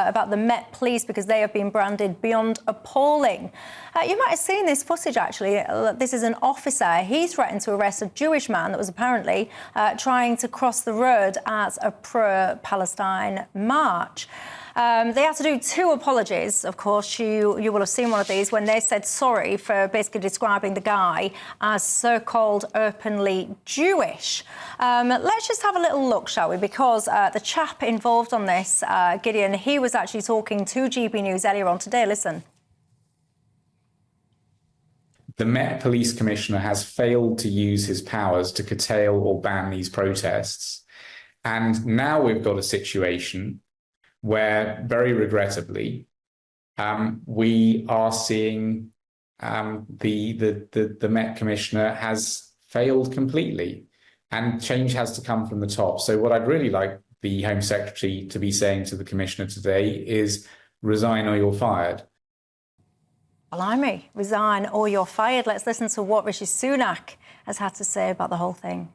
about the Met Police because they have been branded beyond appalling. You might have seen this footage, actually. This is an officer. He threatened to arrest a Jewish man that was apparently trying to cross the road at a pro-Palestine march. They had to do 2 apologies. Of course, you will have seen one of these when they said sorry for basically describing the guy as so-called openly Jewish. Let's just have a little look, shall we? Because the chap involved on this, Gideon, he was actually talking to GB News earlier on today. Listen. The Met Police Commissioner has failed to use his powers to curtail or ban these protests. And now we've got a situation where, very regrettably, we are seeing the Met Commissioner has failed completely, and change has to come from the top. So what I'd really like the Home Secretary to be saying to the Commissioner today is resign or you're fired. Blimey, resign or you're fired. Let's listen to what Rishi Sunak has had to say about the whole thing.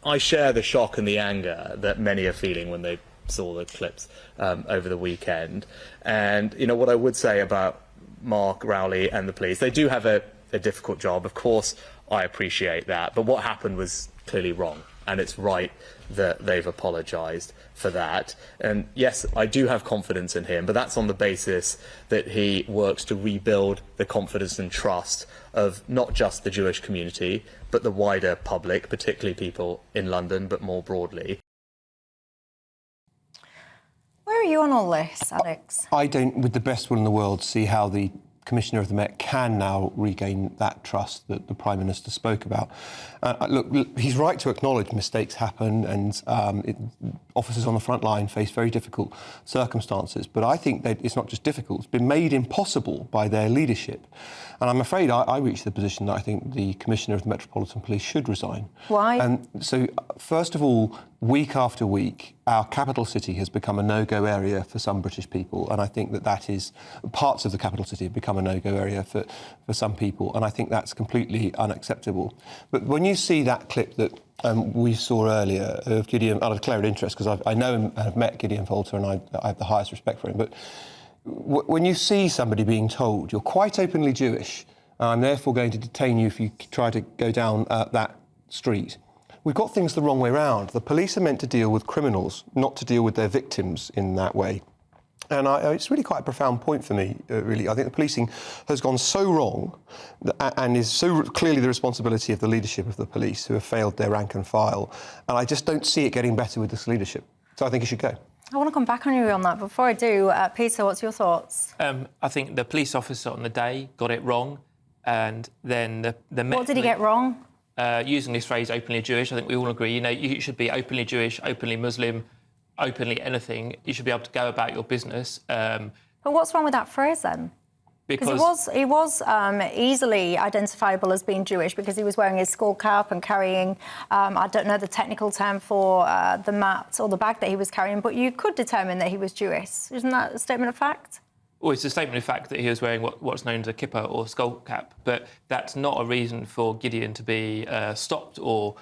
I share the shock and the anger that many are feeling when they saw the clips over the weekend. And, you know, what I would say about Mark Rowley and the police, they do have a difficult job. Of course, I appreciate that. But what happened was clearly wrong. And it's right that they've apologised for that. And yes, I do have confidence in him, but that's on the basis that he works to rebuild the confidence and trust of not just the Jewish community, but the wider public, particularly people in London, but more broadly. Where are you on all this, Alex? I don't, with the best will in the world, see how the Commissioner of the Met can now regain that trust that the Prime Minister spoke about. Look, he's right to acknowledge mistakes happen and officers on the front line face very difficult circumstances. But I think that it's not just difficult, it's been made impossible by their leadership. And I'm afraid I reached the position that I think the Commissioner of the Metropolitan Police should resign. Why? And so, first of all, week after week, our capital city has become a no-go area for some British people. And I think that is, parts of the capital city have become a no-go area for some people. And I think that's completely unacceptable. But when you see that clip that we saw earlier of Gideon, I declare interest because I know him and have met Gideon Volter and I have the highest respect for him. But when you see somebody being told, you're quite openly Jewish, I'm therefore going to detain you if you try to go down that street, we've got things the wrong way round. The police are meant to deal with criminals, not to deal with their victims in that way. And it's really quite a profound point for me, really. I think the policing has gone so wrong and is so clearly the responsibility of the leadership of the police who have failed their rank and file. And I just don't see it getting better with this leadership. So I think he should go. I want to come back on you on that. Before I do, Peter, what's your thoughts? I think the police officer on the day got it wrong. And then the What did he get wrong? Using this phrase, openly Jewish, I think we all agree, you know, you should be openly Jewish, openly Muslim, openly anything. You should be able to go about your business. But what's wrong with that phrase, then? Because he was easily identifiable as being Jewish because he was wearing his skull cap and carrying, I don't know the technical term for the mat or the bag that he was carrying, but you could determine that he was Jewish. Isn't that a statement of fact? Well, it's a statement of fact that he was wearing what's known as a kippah or skull cap, but that's not a reason for Gideon to be stopped or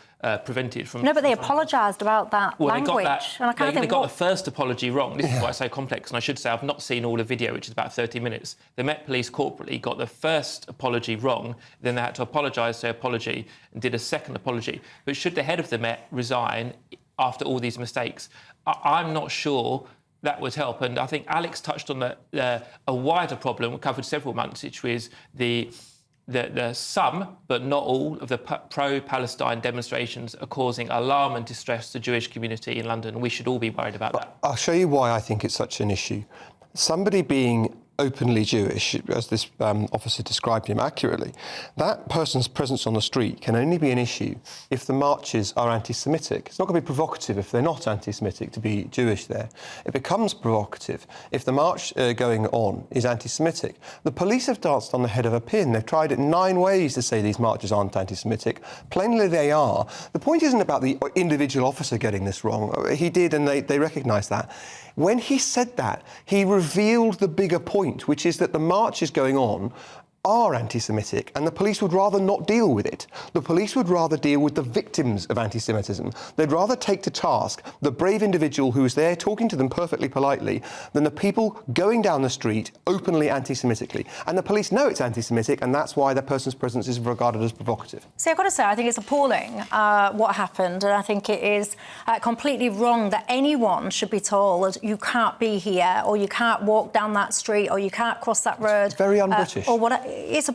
prevented from... No, but they apologised about that language. They got the first apology wrong. This is why it's so complex, and I should say I've not seen all the video, which is about 30 minutes. The Met Police corporately got the first apology wrong, then they had to apologise to their apology and did a second apology. But should the head of the Met resign after all these mistakes? I'm not sure that would help. And I think Alex touched on a wider problem we covered several months, which was the some, but not all, of the pro-Palestine demonstrations are causing alarm and distress to the Jewish community in London. We should all be worried about that. I'll show you why I think it's such an issue. Somebody being openly Jewish, as this officer described him accurately, that person's presence on the street can only be an issue if the marches are anti-Semitic. It's not going to be provocative if they're not anti-Semitic to be Jewish there. It becomes provocative if the march going on is anti-Semitic. The police have danced on the head of a pin. They've tried it 9 ways to say these marches aren't anti-Semitic. Plainly they are. The point isn't about the individual officer getting this wrong. He did, and they recognise that. When he said that, he revealed the bigger point, which is that the march is going on are anti-Semitic, and the police would rather not deal with it. The police would rather deal with the victims of anti-Semitism. They'd rather take to task the brave individual who is there talking to them perfectly politely than the people going down the street openly anti-Semitically. And the police know it's anti-Semitic, and that's why that person's presence is regarded as provocative. See, I've got to say, I think it's appalling what happened, and I think it is completely wrong that anyone should be told you can't be here, or you can't walk down that street, or you can't cross that road. It's very un-British. Or what? It's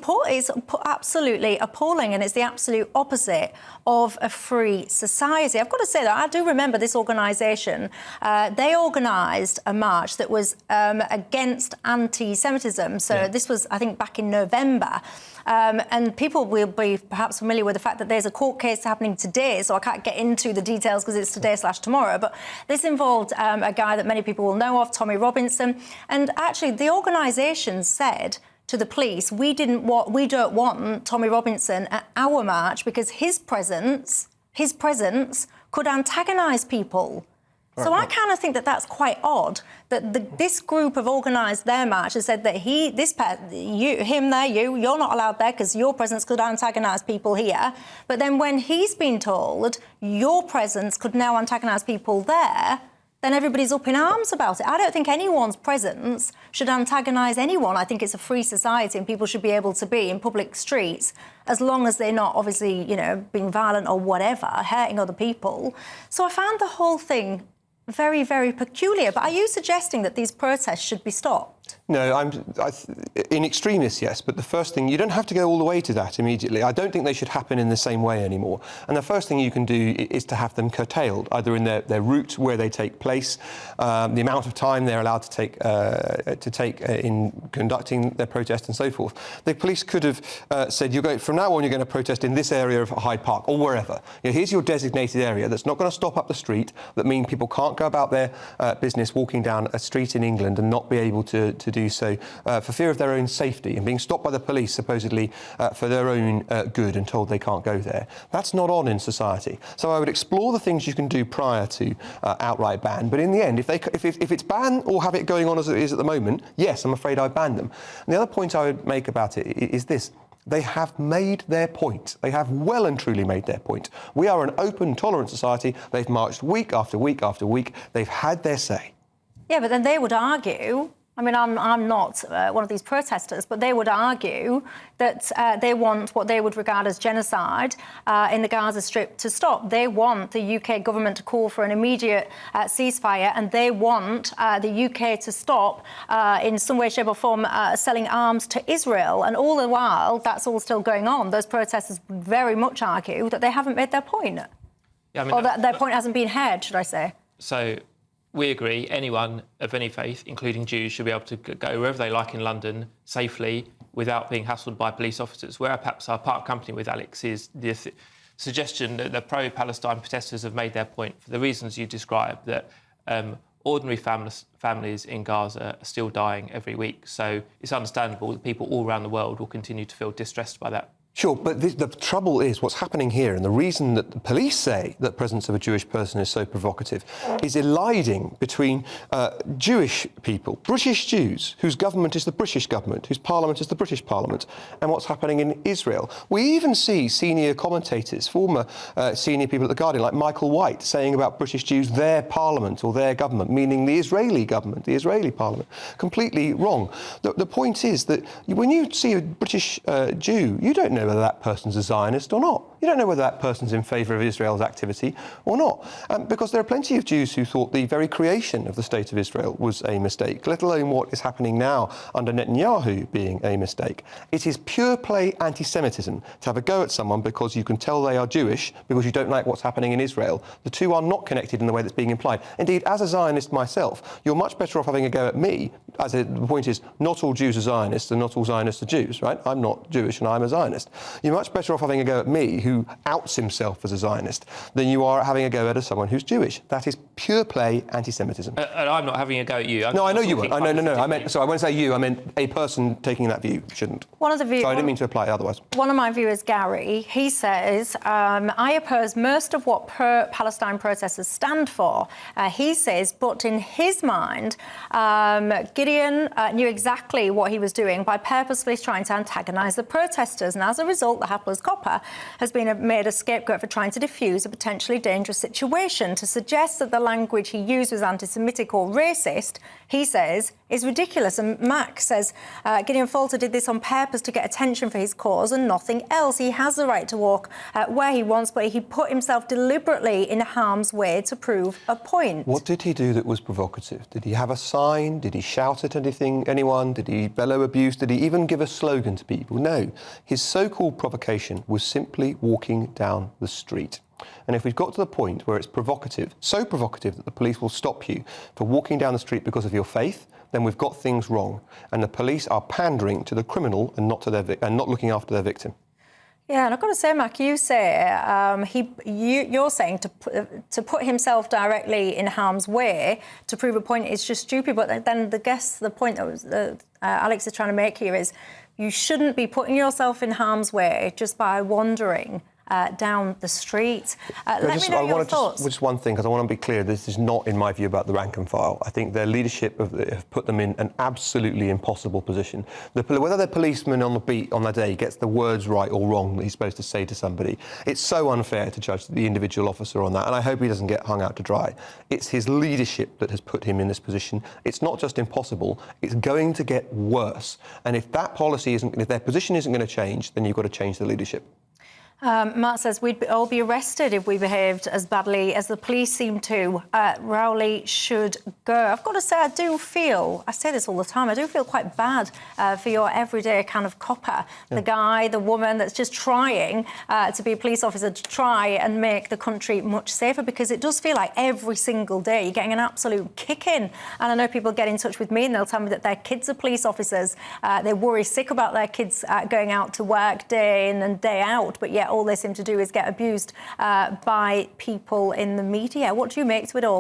absolutely appalling, and it's the absolute opposite of a free society. I've got to say that I do remember this organisation. They organised a march that was against anti-Semitism. So this was, I think, back in November. And people will be perhaps familiar with the fact that there's a court case happening today, so I can't get into the details because it's today/tomorrow. But this involved a guy that many people will know of, Tommy Robinson. And actually, the organisation said to the police, we don't want Tommy Robinson at our march because his presence could antagonise people. So I kind of think that that's quite odd that this group have organised their march and said that you're not allowed there because your presence could antagonise people here. But then when he's been told your presence could now antagonise people there, then everybody's up in arms about it. I don't think anyone's presence should antagonise anyone. I think it's a free society and people should be able to be in public streets as long as they're not obviously, being violent or whatever, hurting other people. So I found the whole thing very, very peculiar. But are you suggesting that these protests should be stopped? No, in extremis, yes, but the first thing, you don't have to go all the way to that immediately. I don't think they should happen in the same way anymore. And the first thing you can do is to have them curtailed, either in their route where they take place, the amount of time they're allowed to take in conducting their protest and so forth. The police could have said, from now on, you're going to protest in this area of Hyde Park or wherever. Here's your designated area that's not going to stop up the street, that means people can't go about their business walking down a street in England and not be able to do so for fear of their own safety and being stopped by the police supposedly for their own good and told they can't go there. That's not on in society. So I would explore the things you can do prior to outright ban. But in the end, if it's ban or have it going on as it is at the moment, yes, I'm afraid I'd ban them. And the other point I would make about it is this. They have made their point. They have well and truly made their point. We are an open, tolerant society. They've marched week after week after week. They've had their say. Yeah, but then they would argue, I mean, I'm not one of these protesters, but they would argue that they want what they would regard as genocide in the Gaza Strip to stop. They want the UK government to call for an immediate ceasefire, and they want the UK to stop, in some way, shape or form, selling arms to Israel. And all the while, that's all still going on. Those protesters would very much argue that they haven't made their point. Yeah, I mean, or that their point hasn't been heard, should I say. So we agree anyone of any faith, including Jews, should be able to go wherever they like in London safely without being hassled by police officers. Where perhaps our part company with Alex is the suggestion that the pro-Palestine protesters have made their point for the reasons you described, that ordinary families in Gaza are still dying every week. So it's understandable that people all around the world will continue to feel distressed by that. Sure, but the trouble is what's happening here, and the reason that the police say that the presence of a Jewish person is so provocative is eliding between Jewish people, British Jews, whose government is the British government, whose parliament is the British parliament, and what's happening in Israel. We even see senior commentators, former senior people at The Guardian, like Michael White, saying about British Jews, their parliament or their government, meaning the Israeli government, the Israeli parliament. Completely wrong. The point is that when you see a British Jew, you don't know whether that person's a Zionist or not. You don't know whether that person's in favour of Israel's activity or not. Because there are plenty of Jews who thought the very creation of the State of Israel was a mistake, let alone what is happening now under Netanyahu being a mistake. It is pure play anti-Semitism to have a go at someone because you can tell they are Jewish because you don't like what's happening in Israel. The two are not connected in the way that's being implied. Indeed, as a Zionist myself, you're much better off having a go at me. The point is, not all Jews are Zionists and not all Zionists are Jews, right? I'm not Jewish and I'm a Zionist. You're much better off having a go at me, who outs himself as a Zionist, than you are having a go at someone who's Jewish. That is pure play anti-Semitism. And I'm not having a go at you. No, I know you weren't. No. I meant, so I won't say you. I meant a person taking that view shouldn't. One of the So I didn't mean to apply it otherwise. One of my viewers, Gary, he says, I oppose most of what Palestine protesters stand for. He says, but in his mind, Gidon Gideon knew exactly what he was doing by purposefully trying to antagonise the protesters, and as a result, the hapless copper has been made a scapegoat for trying to defuse a potentially dangerous situation. To suggest that the language he used was anti-Semitic or racist, he says, is ridiculous. And Mac says Gideon Falter did this on purpose to get attention for his cause and nothing else. He has the right to walk where he wants, but he put himself deliberately in harm's way to prove a point. What did he do that was provocative? Did he have a sign? Did he shout at anyone? Did he bellow abuse? Did he even give a slogan to people? No. His so-called provocation was simply walking down the street. And if we've got to the point where it's provocative, so provocative that the police will stop you for walking down the street because of your faith, then we've got things wrong. And the police are pandering to the criminal and not looking after their victim. Yeah, and I've got to say, Mac, you say you're saying to put himself directly in harm's way to prove a point is just stupid. But then the point that was Alex is trying to make here is you shouldn't be putting yourself in harm's way just by wandering down the street. Let me know your thoughts. Just one thing, because I want to be clear, this is not, in my view, about the rank and file. I think their leadership have put them in an absolutely impossible position. Whether the policeman on the beat on that day gets the words right or wrong that he's supposed to say to somebody, it's so unfair to judge the individual officer on that, and I hope he doesn't get hung out to dry. It's his leadership that has put him in this position. It's not just impossible, it's going to get worse. And if that policy if their position isn't going to change, then you've got to change the leadership. Mark says we'd all be arrested if we behaved as badly as the police seem to. Rowley should go. I've got to say, I say this all the time, I do feel quite bad for your everyday kind of copper. Yeah. The guy, the woman that's just trying to be a police officer, to try and make the country much safer, because it does feel like every single day you're getting an absolute kick-in. And I know people get in touch with me and they'll tell me that their kids are police officers. They worry sick about their kids going out to work day in and day out, but yet all they seem to do is get abused by people in the media. What do you make to it all?